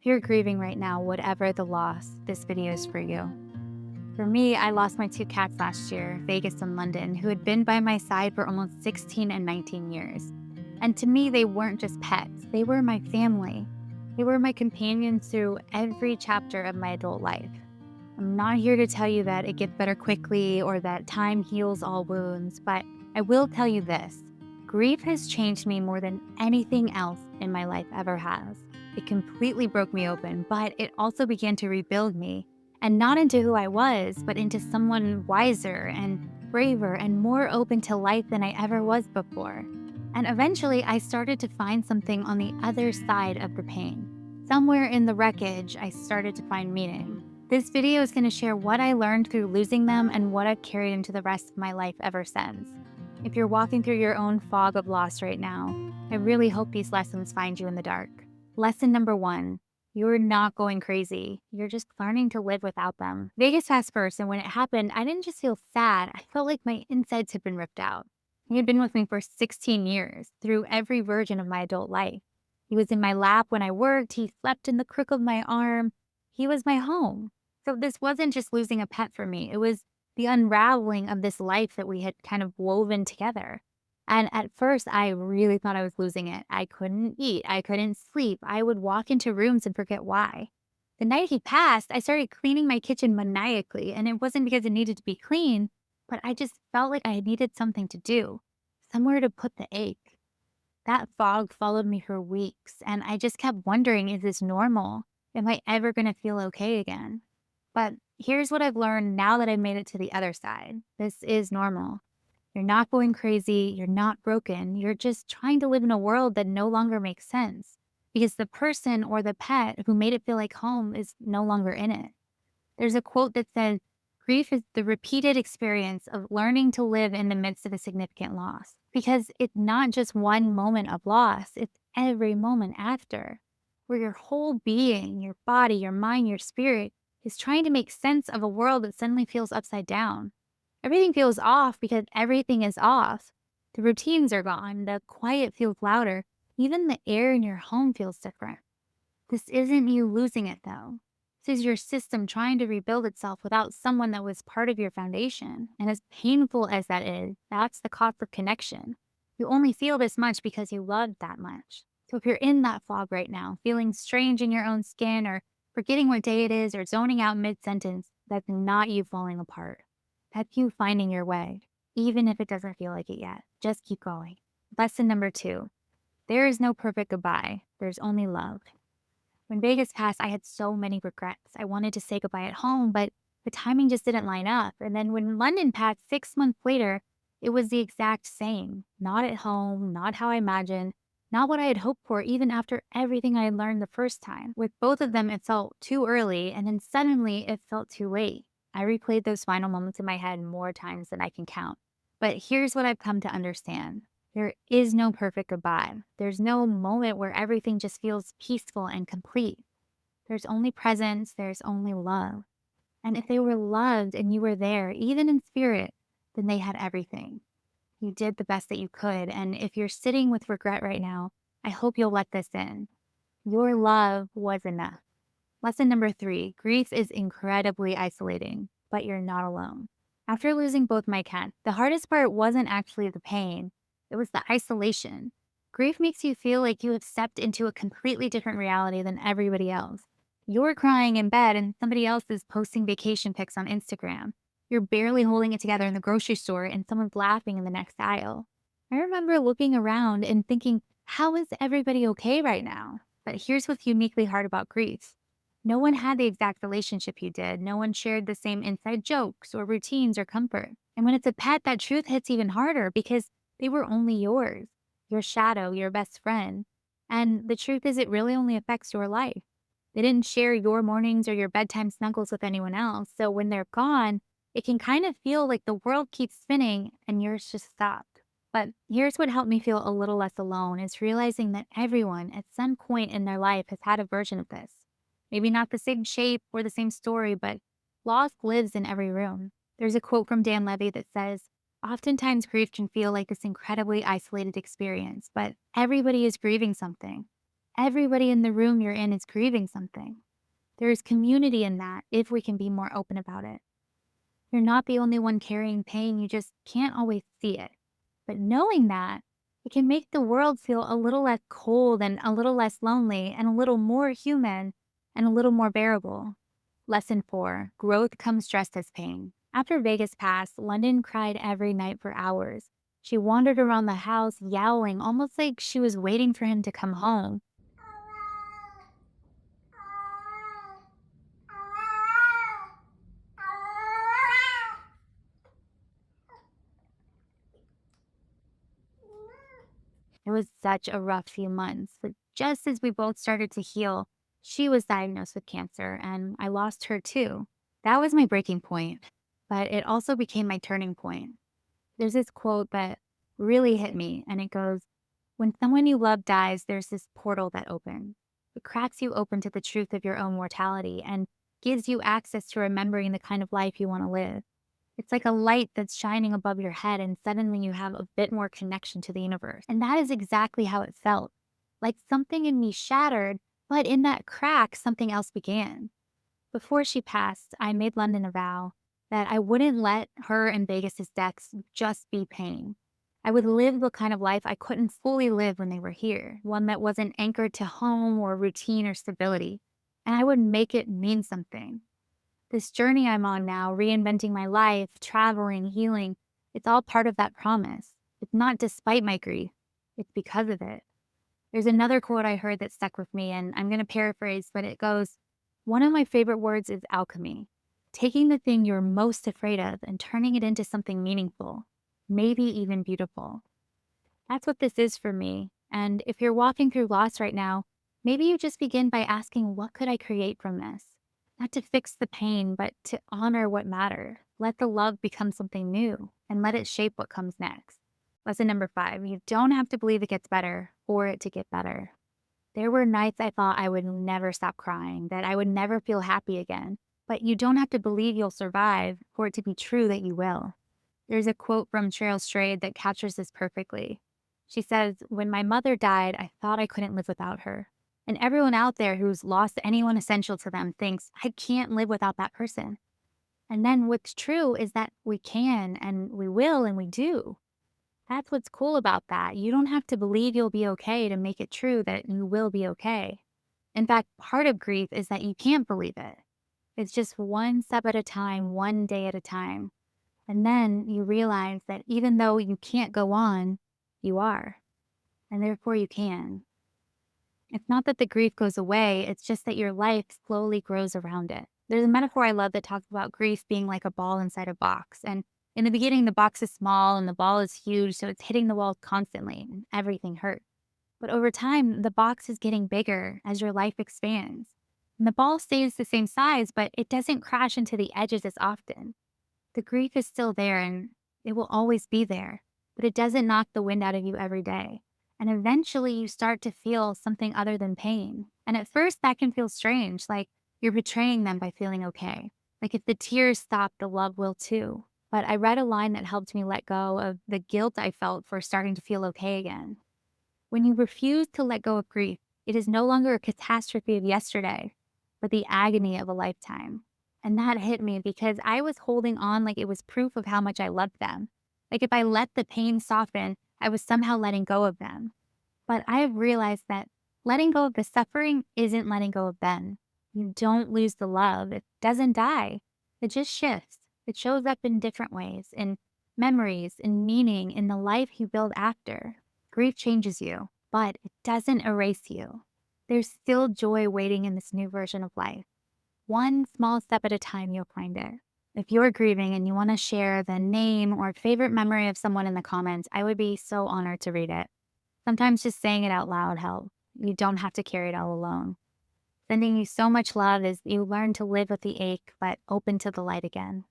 If you're grieving right now, whatever the loss, this video is for you. For me, I lost my two cats last year, Vegas and London, who had been by my side for almost 16 and 19 years. And to me, they weren't just pets, they were my family. They were my companions through every chapter of my adult life. I'm not here to tell you that it gets better quickly or that time heals all wounds, but I will tell you this. Grief has changed me more than anything else in my life ever has. It completely broke me open, but it also began to rebuild me, and not into who I was, but into someone wiser and braver and more open to life than I ever was before. And eventually, I started to find something on the other side of the pain. Somewhere in the wreckage, I started to find meaning. This video is going to share what I learned through losing them and what I've carried into the rest of my life ever since. If you're walking through your own fog of loss right now, I really hope these lessons find you in the dark. Lesson number 1, you're not going crazy. You're just learning to live without them. Vegas passed first, and when it happened, I didn't just feel sad. I felt like my insides had been ripped out. He had been with me for 16 years, through every version of my adult life. He was in my lap when I worked. He slept in the crook of my arm. He was my home. So this wasn't just losing a pet for me. It was the unraveling of this life that we had kind of woven together. And at first, I really thought I was losing it. I couldn't eat. I couldn't sleep. I would walk into rooms and forget why. The night he passed, I started cleaning my kitchen maniacally. And it wasn't because it needed to be clean, but I just felt like I needed something to do, somewhere to put the ache. That fog followed me for weeks. And I just kept wondering, is this normal? Am I ever going to feel okay again? But here's what I've learned now that I've made it to the other side. This is normal. You're not going crazy. You're not broken. You're just trying to live in a world that no longer makes sense because the person or the pet who made it feel like home is no longer in it. There's a quote that says, grief is the repeated experience of learning to live in the midst of a significant loss. Because it's not just one moment of loss, it's every moment after, where your whole being, your body, your mind, your spirit is trying to make sense of a world that suddenly feels upside down. Everything feels off because everything is off. The routines are gone, the quiet feels louder, even the air in your home feels different. This isn't you losing it though. This is your system trying to rebuild itself without someone that was part of your foundation. And as painful as that is, that's the cost of connection. You only feel this much because you loved that much. So if you're in that fog right now, feeling strange in your own skin or forgetting what day it is or zoning out mid-sentence, that's not you falling apart. That's you finding your way, even if it doesn't feel like it yet. Just keep going. Lesson number 2, there is no perfect goodbye. There's only love. When Vegas passed, I had so many regrets. I wanted to say goodbye at home, but the timing just didn't line up. And then when London passed 6 months later, it was the exact same. Not at home, not how I imagined, not what I had hoped for, even after everything I had learned the first time. With both of them, it felt too early, and then suddenly it felt too late. I replayed those final moments in my head more times than I can count. But here's what I've come to understand. There is no perfect goodbye. There's no moment where everything just feels peaceful and complete. There's only presence, there's only love. And if they were loved and you were there, even in spirit, then they had everything. You did the best that you could. And if you're sitting with regret right now, I hope you'll let this in. Your love was enough. Lesson number 3, grief is incredibly isolating, but you're not alone. After losing both my cats, the hardest part wasn't actually the pain. It was the isolation. Grief makes you feel like you have stepped into a completely different reality than everybody else. You're crying in bed and somebody else is posting vacation pics on Instagram. You're barely holding it together in the grocery store and someone's laughing in the next aisle. I remember looking around and thinking, how is everybody okay right now? But here's what's uniquely hard about grief. No one had the exact relationship you did. No one shared the same inside jokes or routines or comfort. And when it's a pet, that truth hits even harder because they were only yours, your shadow, your best friend. And the truth is, it really only affects your life. They didn't share your mornings or your bedtime snuggles with anyone else. So when they're gone, it can kind of feel like the world keeps spinning and yours just stopped. But here's what helped me feel a little less alone is realizing that everyone at some point in their life has had a version of this. Maybe not the same shape or the same story, but loss lives in every room. There's a quote from Dan Levy that says, oftentimes grief can feel like this incredibly isolated experience, but everybody is grieving something. Everybody in the room you're in is grieving something. There is community in that if we can be more open about it. You're not the only one carrying pain, you just can't always see it. But knowing that, it can make the world feel a little less cold and a little less lonely and a little more human and a little more bearable. Lesson 4: growth comes dressed as pain. After Vegas passed, London cried every night for hours. She wandered around the house yowling, almost like she was waiting for him to come home. It was such a rough few months, but just as we both started to heal, she was diagnosed with cancer and I lost her too. That was my breaking point, but it also became my turning point. There's this quote that really hit me, and it goes, when someone you love dies, there's this portal that opens. It cracks you open to the truth of your own mortality and gives you access to remembering the kind of life you want to live. It's like a light that's shining above your head, and suddenly you have a bit more connection to the universe. And that is exactly how it felt. Like something in me shattered, but in that crack, something else began. Before she passed, I made London a vow that I wouldn't let her and Vegas's deaths just be pain. I would live the kind of life I couldn't fully live when they were here, one that wasn't anchored to home or routine or stability. And I would make it mean something. This journey I'm on now, reinventing my life, traveling, healing, it's all part of that promise. It's not despite my grief, it's because of it. There's another quote I heard that stuck with me, and I'm going to paraphrase, but it goes, one of my favorite words is alchemy, taking the thing you're most afraid of and turning it into something meaningful, maybe even beautiful. That's what this is for me. And if you're walking through loss right now, maybe you just begin by asking, what could I create from this? Not to fix the pain, but to honor what mattered. Let the love become something new and let it shape what comes next. Lesson number 5: you don't have to believe it gets better for it to get better. There were nights I thought I would never stop crying, that I would never feel happy again. But you don't have to believe you'll survive for it to be true that you will. There's a quote from Cheryl Strayed that captures this perfectly. She says, when my mother died, I thought I couldn't live without her. And everyone out there who's lost anyone essential to them thinks, I can't live without that person. And then what's true is that we can and we will and we do. That's what's cool about that. You don't have to believe you'll be okay to make it true that you will be okay. In fact, part of grief is that you can't believe it. It's just one step at a time, one day at a time. And then you realize that even though you can't go on, you are. And therefore you can. It's not that the grief goes away, it's just that your life slowly grows around it. There's a metaphor I love that talks about grief being like a ball inside a box. And in the beginning, the box is small and the ball is huge, so it's hitting the wall constantly and everything hurts. But over time, the box is getting bigger as your life expands. And the ball stays the same size, but it doesn't crash into the edges as often. The grief is still there and it will always be there, but it doesn't knock the wind out of you every day. And eventually you start to feel something other than pain. And at first that can feel strange, like you're betraying them by feeling okay. Like if the tears stop, the love will too. But I read a line that helped me let go of the guilt I felt for starting to feel okay again. When you refuse to let go of grief, it is no longer a catastrophe of yesterday, but the agony of a lifetime. And that hit me because I was holding on like it was proof of how much I loved them. Like if I let the pain soften, I was somehow letting go of them. But I have realized that letting go of the suffering isn't letting go of them. You don't lose the love. It doesn't die. It just shifts. It shows up in different ways, in memories, in meaning, in the life you build after. Grief changes you, but it doesn't erase you. There's still joy waiting in this new version of life. One small step at a time, you'll find it. If you're grieving and you want to share the name or favorite memory of someone in the comments, I would be so honored to read it. Sometimes just saying it out loud helps. You don't have to carry it all alone. Sending you so much love as you learn to live with the ache, but open to the light again.